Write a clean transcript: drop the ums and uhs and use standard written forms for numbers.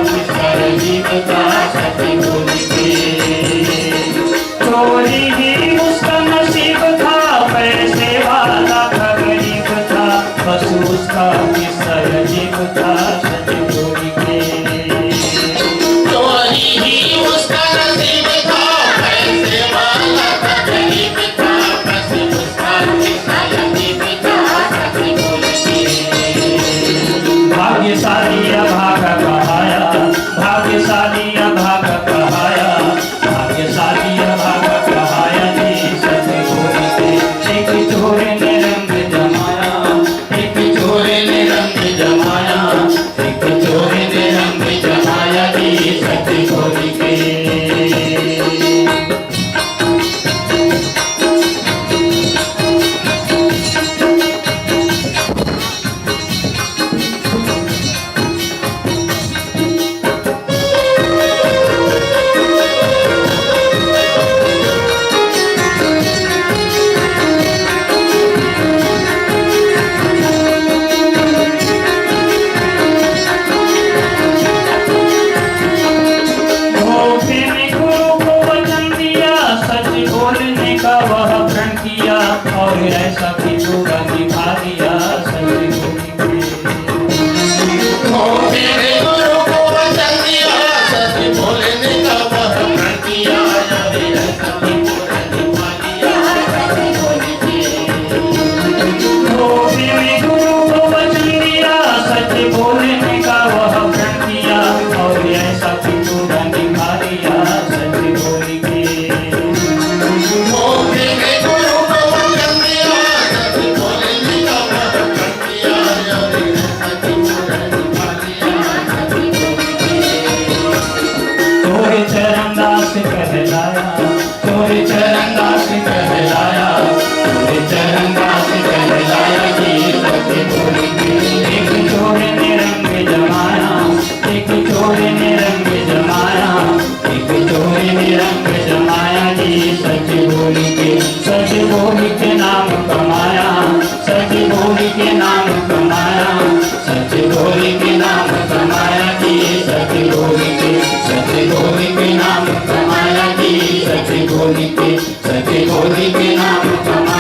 Kisser जीव था सच बोल के। चोरी ही उसका नसीब था, पैसे वाला था गरीब था, बस उसका किसर जीव था सच बोल के। चोरी ही उसका नसीब था, पैसे वाला था गरीब था, बस उसका किसर जीव था सच बोल के। भाग्यशाली अभागा कहाया, भाग्यशाली अभागा कहाया, भाग्यशाली अभागा कहाया जी सच बोल के। एक चोर ने रंग जमाया, एक चोर ने रंग जमाया, एक चोर ने रंग जमाया जी सच बोल के। बोलने का वह प्रण किया और ऐसा भी पूरा निभा दिया सच बोल के। मेरे गुरु को वचन दिया, सच बोलने का वह प्रण किया और ऐसा भी पूरा निभा दिया सच बोल के। मेरे गुरु को वचन दिया, सच बोलने का वह प्रण किया और ऐसा भी पूरा निभा दिया सच बोल के। मेरे गुरु को वचन दिया, सच बोलने का वह प्रण किया और ऐसा भी पूरा निभा दिया सच बोल के। तोरे चरणदास कहलाया, तोरे चरणदास कहलाया, तोरे चरणदास कहलाया जी सच बोल के। एक चोर ने रंग जमाया, एक चोर ने रंग जमाया, एक चोर ने रंग जमाया जी सच बोल के। सच बोल के नाम कमाया, सच बोल के नाम कमाया, सच बोल के नाम कमाया जी सच बोल के। सच बोल के नाम कमाया जी सच बोल के, सच बोल के नाम कमाया।